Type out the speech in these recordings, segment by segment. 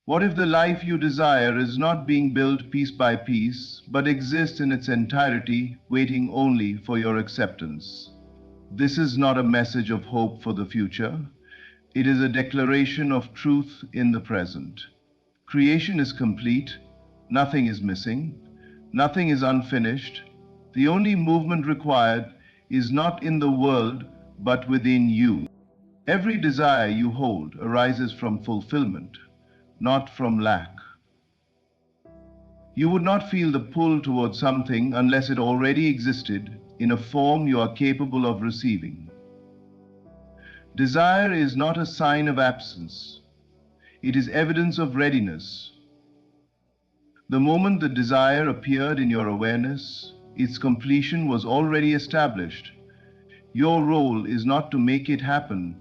What if the life you desire is not being built piece by piece, but exists in its entirety, waiting only for your acceptance? This is not a message of hope for the future. It is a declaration of truth in the present. Creation is complete, nothing is missing, nothing is unfinished. The only movement required is not in the world, but within you. Every desire you hold arises from fulfillment, not from lack. You would not feel the pull towards something unless it already existed in a form you are capable of receiving. Desire is not a sign of absence. It is evidence of readiness. The moment the desire appeared in your awareness, its completion was already established. Your role is not to make it happen,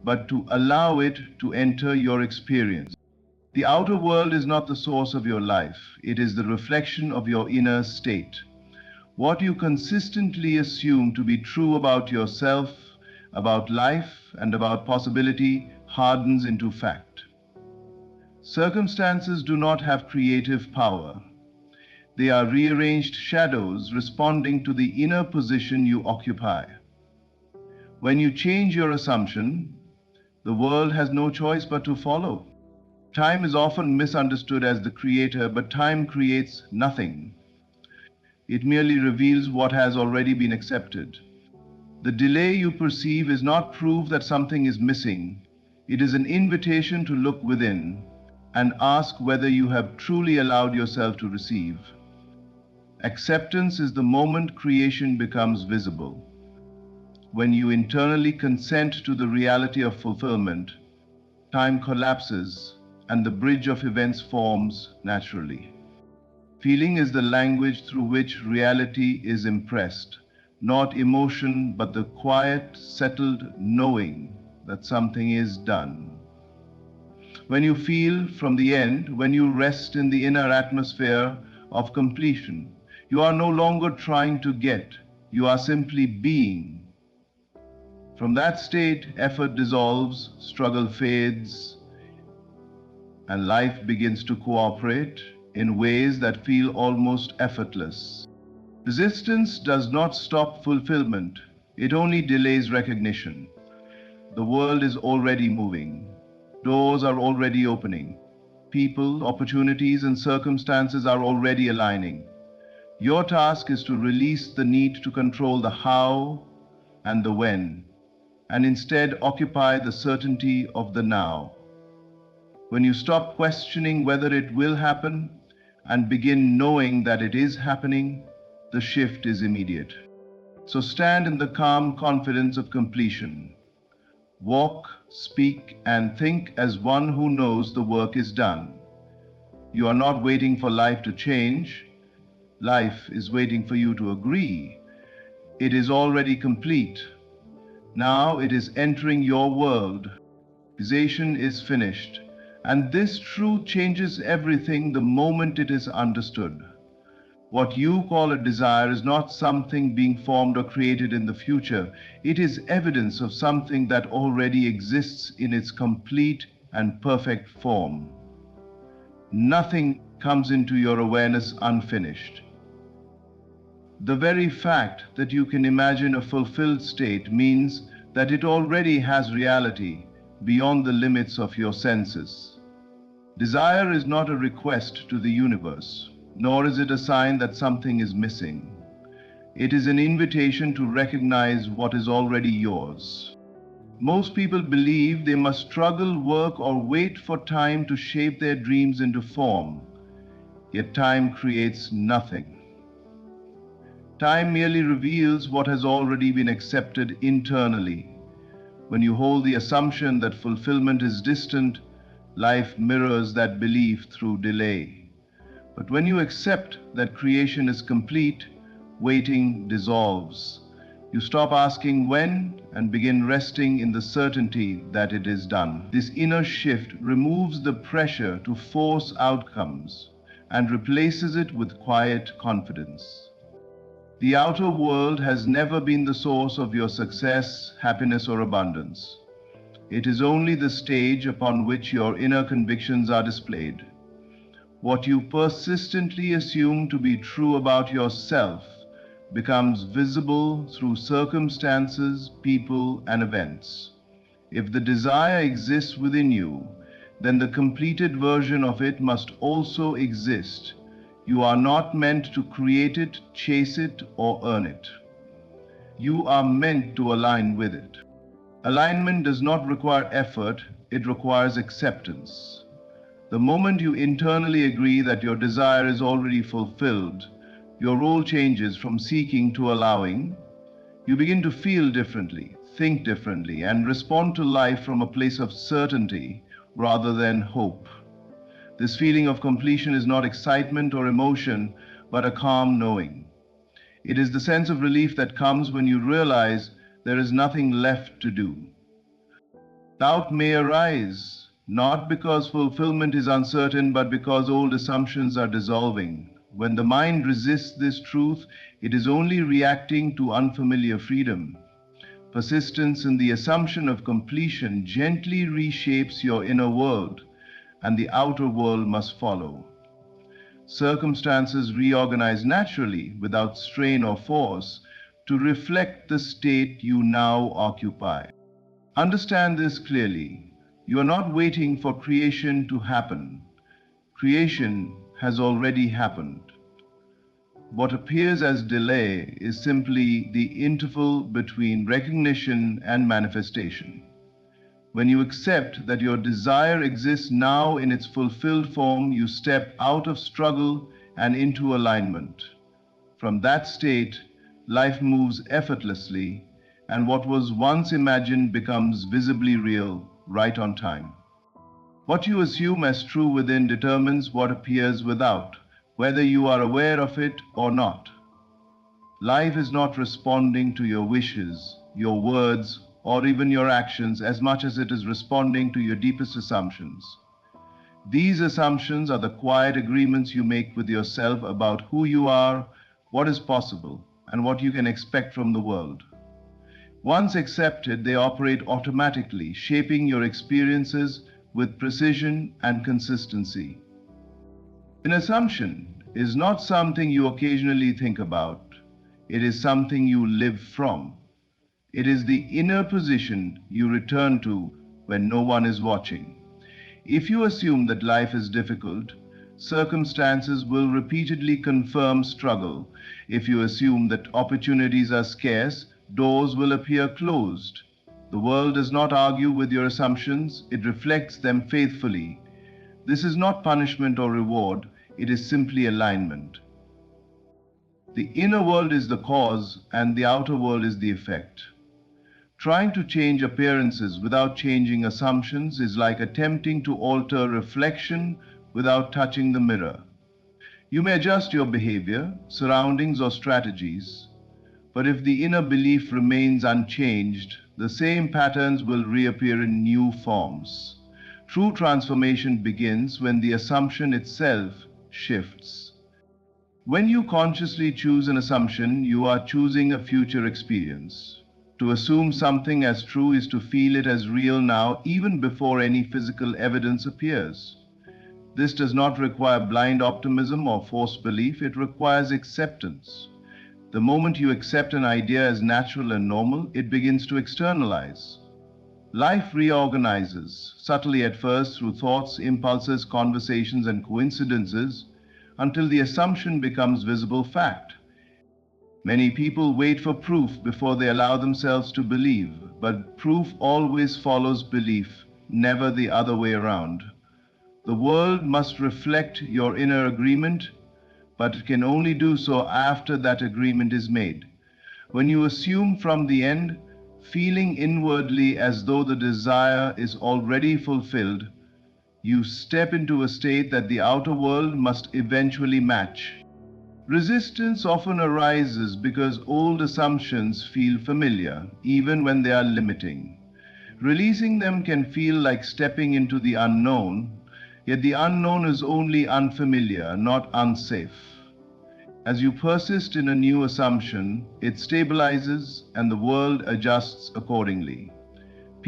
but to allow it to enter your experience. The outer world is not the source of your life. It is the reflection of your inner state. What you consistently assume to be true about yourself, about life, and about possibility hardens into fact. Circumstances do not have creative power. They are rearranged shadows responding to the inner position you occupy. When you change your assumption, the world has no choice but to follow. Time is often misunderstood as the creator, but time creates nothing. It merely reveals what has already been accepted. The delay you perceive is not proof that something is missing. It is an invitation to look within and ask whether you have truly allowed yourself to receive. Acceptance is the moment creation becomes visible. When you internally consent to the reality of fulfillment, time collapses and the bridge of events forms naturally. Feeling is the language through which reality is impressed, not emotion, but the quiet, settled knowing that something is done. When you feel from the end, when you rest in the inner atmosphere of completion, you are no longer trying to get, you are simply being. From that state, effort dissolves, struggle fades, and life begins to cooperate in ways that feel almost effortless. Resistance does not stop fulfillment, it only delays recognition. The world is already moving. Doors are already opening. People, opportunities, and circumstances are already aligning. Your task is to release the need to control the how and the when, and instead occupy the certainty of the now. When you stop questioning whether it will happen and begin knowing that it is happening, the shift is immediate. So stand in the calm confidence of completion. Walk, speak, and think as one who knows the work is done. You are not waiting for life to change. Life is waiting for you to agree. It is already complete. Now it is entering your world. Realization is finished. And this truth changes everything the moment it is understood. What you call a desire is not something being formed or created in the future. It is evidence of something that already exists in its complete and perfect form. Nothing comes into your awareness unfinished. The very fact that you can imagine a fulfilled state means that it already has reality beyond the limits of your senses. Desire is not a request to the universe, nor is it a sign that something is missing. It is an invitation to recognize what is already yours. Most people believe they must struggle, work, or wait for time to shape their dreams into form. Yet time creates nothing. Time merely reveals what has already been accepted internally. When you hold the assumption that fulfillment is distant, life mirrors that belief through delay. But when you accept that creation is complete, waiting dissolves. You stop asking when and begin resting in the certainty that it is done. This inner shift removes the pressure to force outcomes and replaces it with quiet confidence. The outer world has never been the source of your success, happiness, or abundance. It is only the stage upon which your inner convictions are displayed. What you persistently assume to be true about yourself becomes visible through circumstances, people, and events. If the desire exists within you, then the completed version of it must also exist. You are not meant to create it, chase it, or earn it. You are meant to align with it. Alignment does not require effort, it requires acceptance. The moment you internally agree that your desire is already fulfilled, your role changes from seeking to allowing. You begin to feel differently, think differently, and respond to life from a place of certainty rather than hope. This feeling of completion is not excitement or emotion, but a calm knowing. It is the sense of relief that comes when you realize there is nothing left to do. Doubt may arise, not because fulfillment is uncertain, but because old assumptions are dissolving. When the mind resists this truth, it is only reacting to unfamiliar freedom. Persistence in the assumption of completion gently reshapes your inner world, and the outer world must follow. Circumstances reorganize naturally, without strain or force, to reflect the state you now occupy. Understand this clearly. You are not waiting for creation to happen. Creation has already happened. What appears as delay is simply the interval between recognition and manifestation. When you accept that your desire exists now in its fulfilled form, you step out of struggle and into alignment. From that state, life moves effortlessly, and what was once imagined becomes visibly real, right on time. What you assume as true within determines what appears without, whether you are aware of it or not. Life is not responding to your wishes, your words, or even your actions as much as it is responding to your deepest assumptions. These assumptions are the quiet agreements you make with yourself about who you are, what is possible, and what you can expect from the world. Once accepted, they operate automatically, shaping your experiences with precision and consistency. An assumption is not something you occasionally think about. It is something you live from. It is the inner position you return to when no one is watching. If you assume that life is difficult, circumstances will repeatedly confirm struggle. If you assume that opportunities are scarce, doors will appear closed. The world does not argue with your assumptions, it reflects them faithfully. This is not punishment or reward, it is simply alignment. The inner world is the cause and the outer world is the effect. Trying to change appearances without changing assumptions is like attempting to alter reflection without touching the mirror. You may adjust your behavior, surroundings, or strategies, but if the inner belief remains unchanged, the same patterns will reappear in new forms. True transformation begins when the assumption itself shifts. When you consciously choose an assumption, you are choosing a future experience. To assume something as true is to feel it as real now, even before any physical evidence appears. This does not require blind optimism or forced belief, it requires acceptance. The moment you accept an idea as natural and normal, it begins to externalize. Life reorganizes, subtly at first through thoughts, impulses, conversations, and coincidences, until the assumption becomes visible fact. Many people wait for proof before they allow themselves to believe, but proof always follows belief, never the other way around. The world must reflect your inner agreement, but it can only do so after that agreement is made. When you assume from the end, feeling inwardly as though the desire is already fulfilled, you step into a state that the outer world must eventually match. Resistance often arises because old assumptions feel familiar, even when they are limiting. Releasing them can feel like stepping into the unknown, yet the unknown is only unfamiliar, not unsafe. As you persist in a new assumption, it stabilizes and the world adjusts accordingly.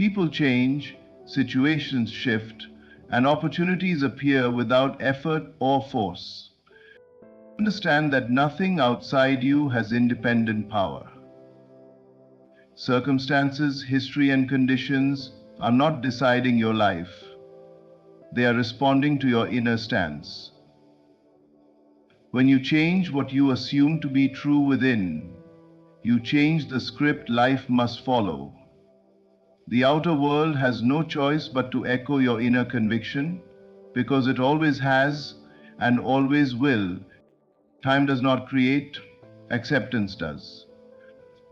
People change, situations shift, and opportunities appear without effort or force. Understand that nothing outside you has independent power. Circumstances, history, and conditions are not deciding your life. They are responding to your inner stance. When you change what you assume to be true within, you change the script life must follow. The outer world has no choice but to echo your inner conviction, because it always has and always will. Time does not create, acceptance does.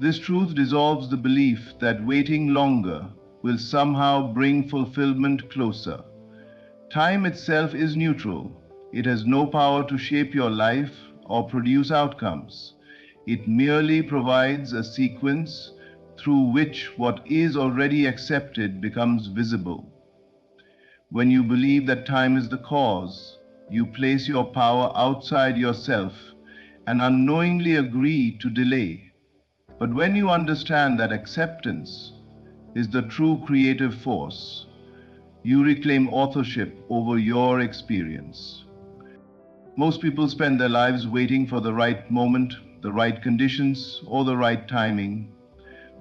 This truth dissolves the belief that waiting longer will somehow bring fulfillment closer. Time itself is neutral. It has no power to shape your life or produce outcomes. It merely provides a sequence through which what is already accepted becomes visible. When you believe that time is the cause, you place your power outside yourself and unknowingly agree to delay. But when you understand that acceptance is the true creative force, you reclaim authorship over your experience. Most people spend their lives waiting for the right moment, the right conditions, or the right timing.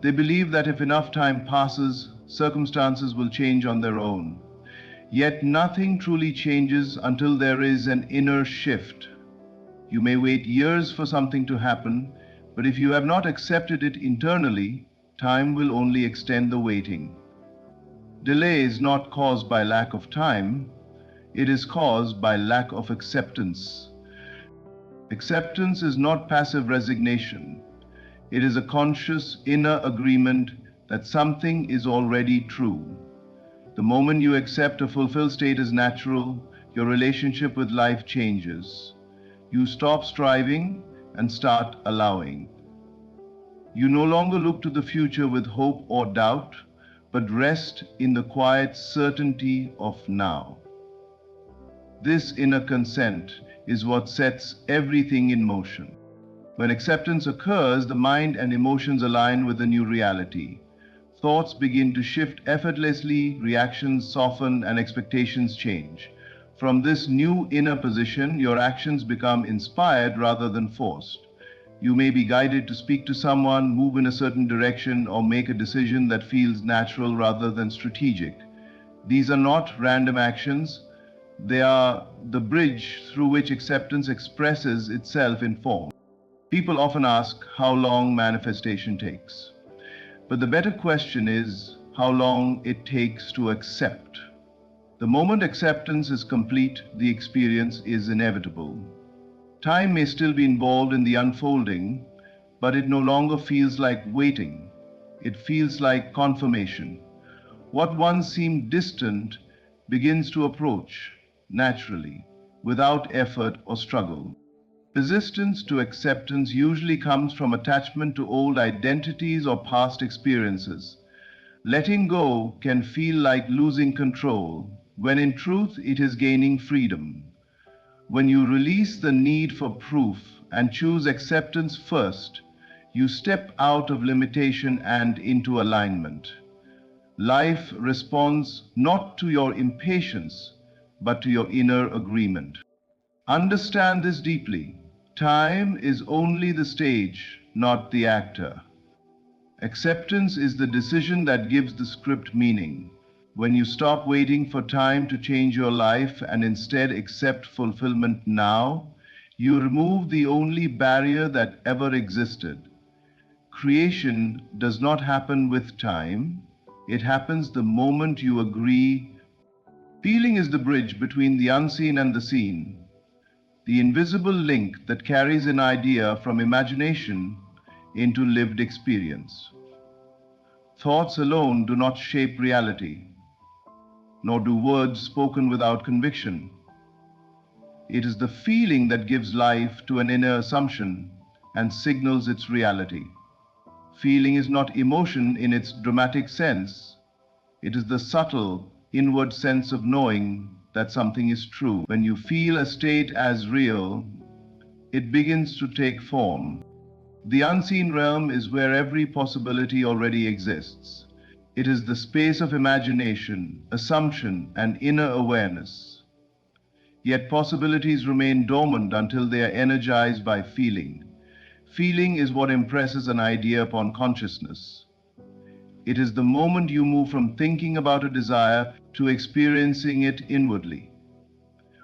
They believe that if enough time passes, circumstances will change on their own. Yet nothing truly changes until there is an inner shift. You may wait years for something to happen, but if you have not accepted it internally, time will only extend the waiting. Delay is not caused by lack of time, it is caused by lack of acceptance. Acceptance is not passive resignation. It is a conscious inner agreement that something is already true. The moment you accept a fulfilled state as natural, your relationship with life changes. You stop striving and start allowing. You no longer look to the future with hope or doubt, but rest in the quiet certainty of now. This inner consent is what sets everything in motion. When acceptance occurs, the mind and emotions align with the new reality. Thoughts begin to shift effortlessly, reactions soften, and expectations change. From this new inner position, your actions become inspired rather than forced. You may be guided to speak to someone, move in a certain direction, or make a decision that feels natural rather than strategic. These are not random actions. They are the bridge through which acceptance expresses itself in form. People often ask how long manifestation takes. But the better question is how long it takes to accept. The moment acceptance is complete, the experience is inevitable. Time may still be involved in the unfolding, but it no longer feels like waiting. It feels like confirmation. What once seemed distant begins to approach naturally, without effort or struggle. Resistance to acceptance usually comes from attachment to old identities or past experiences. Letting go can feel like losing control, when in truth it is gaining freedom. When you release the need for proof and choose acceptance first, you step out of limitation and into alignment. Life responds not to your impatience, but to your inner agreement. Understand this deeply. Time is only the stage, not the actor. Acceptance is the decision that gives the script meaning. When you stop waiting for time to change your life and instead accept fulfillment now, you remove the only barrier that ever existed. Creation does not happen with time, it happens the moment you agree. Feeling is the bridge between the unseen and the seen, the invisible link that carries an idea from imagination into lived experience. Thoughts alone do not shape reality, nor do words spoken without conviction. It is the feeling that gives life to an inner assumption and signals its reality. Feeling is not emotion in its dramatic sense. It is the subtle, inward sense of knowing that something is true. When you feel a state as real, it begins to take form. The unseen realm is where every possibility already exists. It is the space of imagination, assumption, and inner awareness. Yet possibilities remain dormant until they are energized by feeling. Feeling is what impresses an idea upon consciousness. It is the moment you move from thinking about a desire to experiencing it inwardly.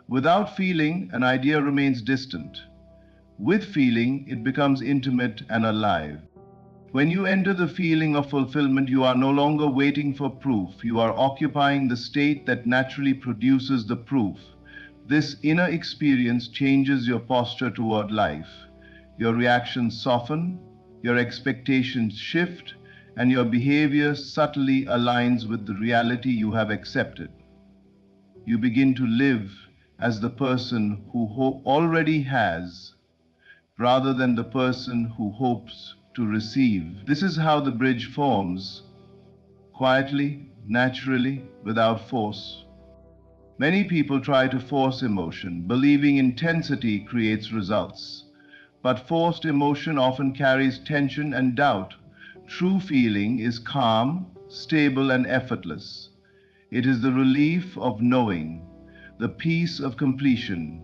Without feeling, an idea remains distant. With feeling, it becomes intimate and alive. When you enter the feeling of fulfillment, you are no longer waiting for proof. You are occupying the state that naturally produces the proof. This inner experience changes your posture toward life. Your reactions soften, your expectations shift, and your behavior subtly aligns with the reality you have accepted. You begin to live as the person who already has, rather than the person who hopes to receive. This is how the bridge forms, quietly, naturally, without force. Many people try to force emotion, believing intensity creates results. But forced emotion often carries tension and doubt. True feeling is calm, stable, and effortless. It is the relief of knowing, the peace of completion.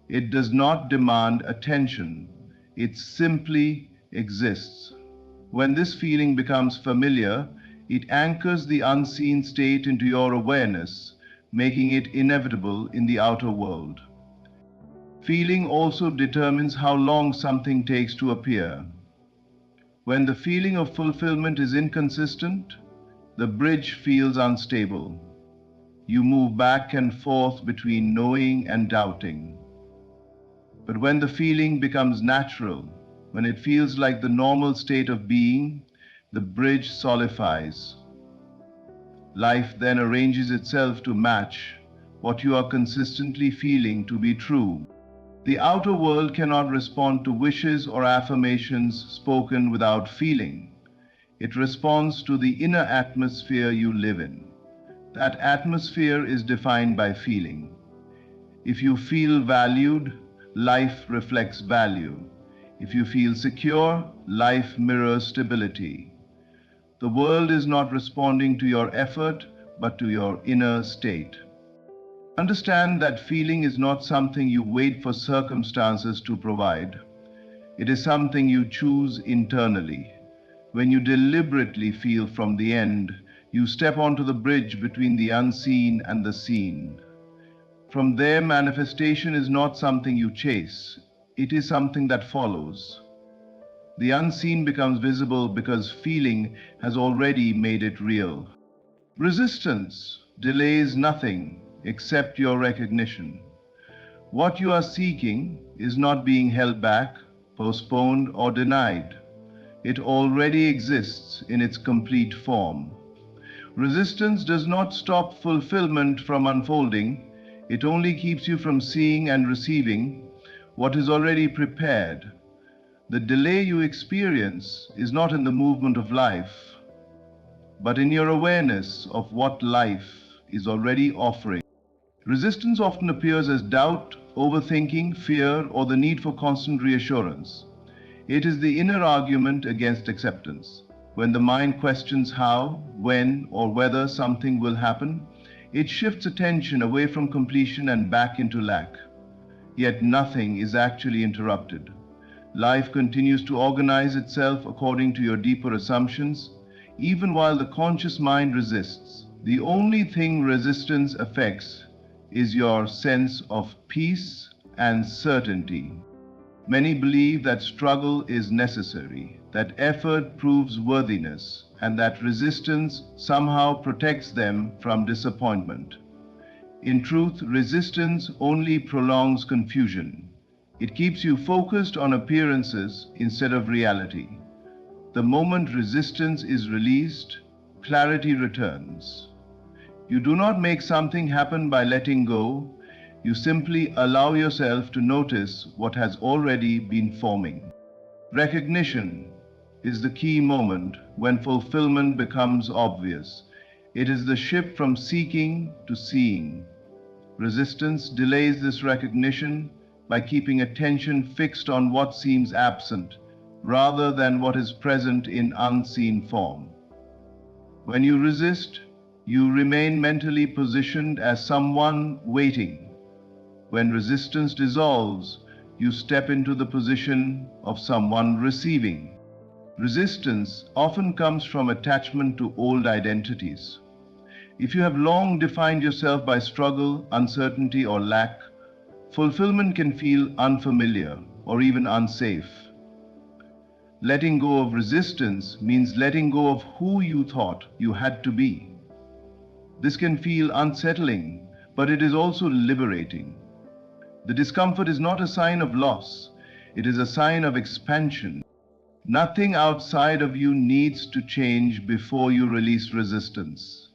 It does not demand attention. It simply exists. When this feeling becomes familiar, it anchors the unseen state into your awareness, making it inevitable in the outer world. Feeling also determines how long something takes to appear. When the feeling of fulfillment is inconsistent, the bridge feels unstable. You move back and forth between knowing and doubting. But when the feeling becomes natural, when it feels like the normal state of being, the bridge solidifies. Life then arranges itself to match what you are consistently feeling to be true. The outer world cannot respond to wishes or affirmations spoken without feeling. It responds to the inner atmosphere you live in. That atmosphere is defined by feeling. If you feel valued, life reflects value. If you feel secure, life mirrors stability. The world is not responding to your effort, but to your inner state. Understand that feeling is not something you wait for circumstances to provide. It is something you choose internally. When you deliberately feel from the end, you step onto the bridge between the unseen and the seen. From there, manifestation is not something you chase. It is something that follows. The unseen becomes visible because feeling has already made it real. Resistance delays nothing except your recognition. What you are seeking is not being held back, postponed, or denied. It already exists in its complete form. Resistance does not stop fulfillment from unfolding. It only keeps you from seeing and receiving what is already prepared. The delay you experience is not in the movement of life, but in your awareness of what life is already offering. Resistance often appears as doubt, overthinking, fear, or the need for constant reassurance. It is the inner argument against acceptance. When the mind questions how, when, or whether something will happen, it shifts attention away from completion and back into lack. Yet nothing is actually interrupted. Life continues to organize itself according to your deeper assumptions, even while the conscious mind resists. The only thing resistance affects is your sense of peace and certainty. Many believe that struggle is necessary, that effort proves worthiness, and that resistance somehow protects them from disappointment. In truth, resistance only prolongs confusion. It keeps you focused on appearances instead of reality. The moment resistance is released, clarity returns. You do not make something happen by letting go. You simply allow yourself to notice what has already been forming. Recognition is the key moment when fulfillment becomes obvious. It is the shift from seeking to seeing. Resistance delays this recognition by keeping attention fixed on what seems absent, rather than what is present in unseen form. When you resist, you remain mentally positioned as someone waiting. When resistance dissolves, you step into the position of someone receiving. Resistance often comes from attachment to old identities. If you have long defined yourself by struggle, uncertainty, or lack, fulfillment can feel unfamiliar or even unsafe. Letting go of resistance means letting go of who you thought you had to be. This can feel unsettling, but it is also liberating. The discomfort is not a sign of loss, it is a sign of expansion. Nothing outside of you needs to change before you release resistance.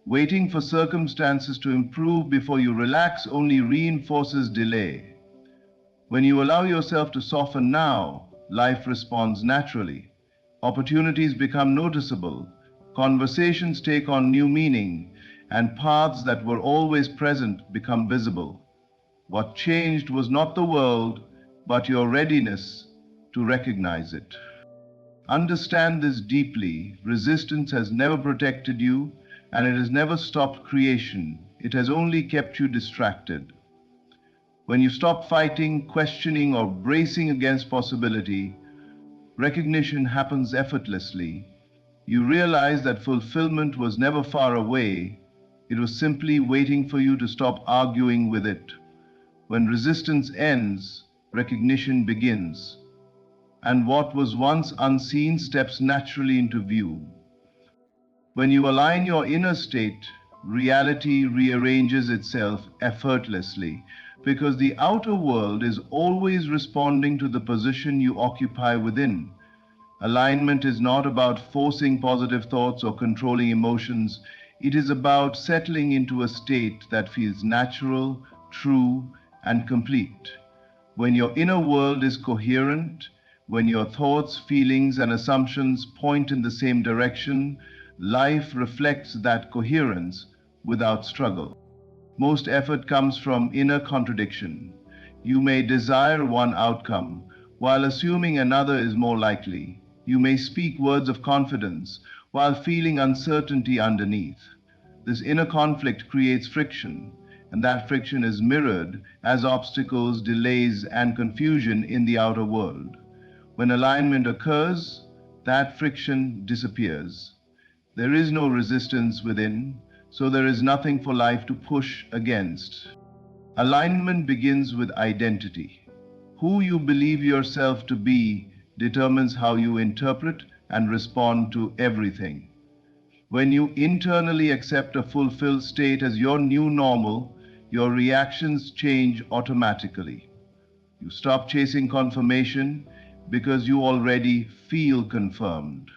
Waiting for circumstances to improve before you relax only reinforces delay. When you allow yourself to soften now, life responds naturally. Opportunities become noticeable, conversations take on new meaning, and paths that were always present become visible. What changed was not the world, but your readiness to recognize it. Understand this deeply. Resistance has never protected you, and it has never stopped creation. It has only kept you distracted. When you stop fighting, questioning, or bracing against possibility, recognition happens effortlessly. You realize that fulfillment was never far away. It was simply waiting for you to stop arguing with it. When resistance ends, recognition begins, and what was once unseen steps naturally into view. When you align your inner state, reality rearranges itself effortlessly, because the outer world is always responding to the position you occupy within. Alignment is not about forcing positive thoughts or controlling emotions. It is about settling into a state that feels natural, true, and complete. When your inner world is coherent, when your thoughts, feelings, and assumptions point in the same direction, life reflects that coherence without struggle. Most effort comes from inner contradiction. You may desire one outcome while assuming another is more likely. You may speak words of confidence while feeling uncertainty underneath. This inner conflict creates friction, and that friction is mirrored as obstacles, delays, and confusion in the outer world. When alignment occurs, that friction disappears. There is no resistance within, so there is nothing for life to push against. Alignment begins with identity. Who you believe yourself to be determines how you interpret and respond to everything. When you internally accept a fulfilled state as your new normal, your reactions change automatically. You stop chasing confirmation because you already feel confirmed.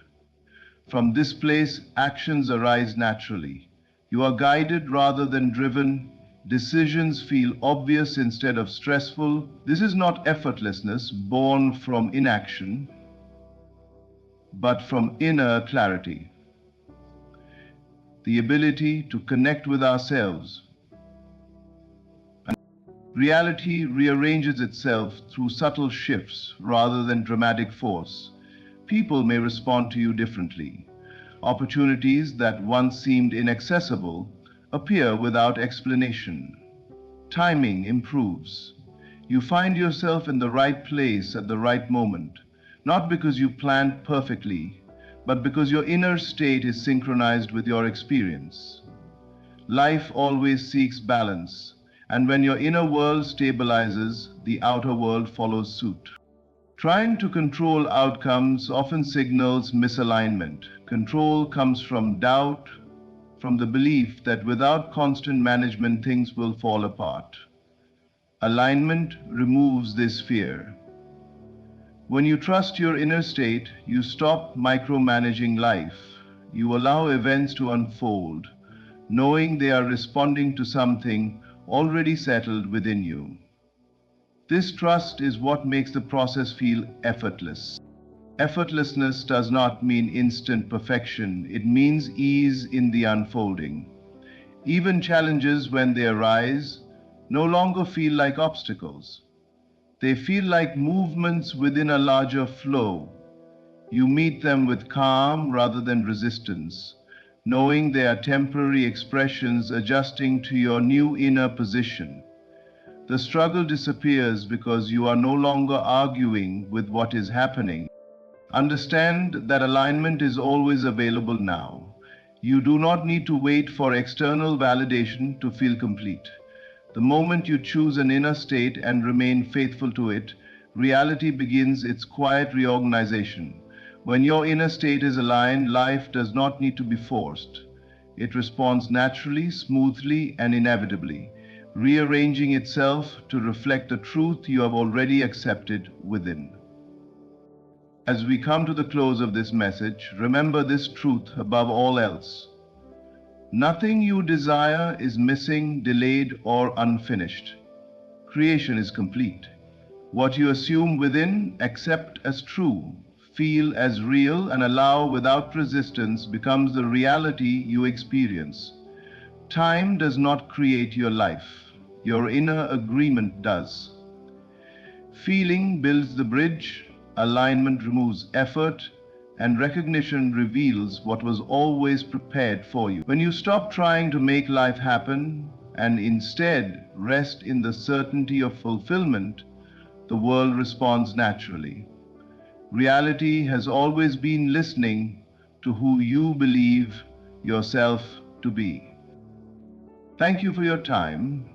From this place, actions arise naturally. You are guided rather than driven. Decisions feel obvious instead of stressful. This is not effortlessness born from inaction, but from inner clarity. The ability to connect with ourselves. Reality rearranges itself through subtle shifts rather than dramatic force. People may respond to you differently. Opportunities that once seemed inaccessible appear without explanation. Timing improves. You find yourself in the right place at the right moment, not because you planned perfectly, but because your inner state is synchronized with your experience. Life always seeks balance, and when your inner world stabilizes, the outer world follows suit. Trying to control outcomes often signals misalignment. Control comes from doubt, from the belief that without constant management things will fall apart. Alignment removes this fear. When you trust your inner state, you stop micromanaging life. You allow events to unfold, knowing they are responding to something already settled within you. This trust is what makes the process feel effortless. Effortlessness does not mean instant perfection. It means ease in the unfolding. Even challenges, when they arise, no longer feel like obstacles. They feel like movements within a larger flow. You meet them with calm rather than resistance, knowing they are temporary expressions adjusting to your new inner position. The struggle disappears because you are no longer arguing with what is happening. Understand that alignment is always available now. You do not need to wait for external validation to feel complete. The moment you choose an inner state and remain faithful to it, reality begins its quiet reorganization. When your inner state is aligned, life does not need to be forced. It responds naturally, smoothly, and inevitably, rearranging itself to reflect the truth you have already accepted within. As we come to the close of this message, remember this truth above all else. Nothing you desire is missing, delayed, or unfinished. Creation is complete. What you assume within, accept as true, feel as real, and allow without resistance becomes the reality you experience. Time does not create your life. Your inner agreement does. Feeling builds the bridge, alignment removes effort, and recognition reveals what was always prepared for you. When you stop trying to make life happen and instead rest in the certainty of fulfillment, the world responds naturally. Reality has always been listening to who you believe yourself to be. Thank you for your time.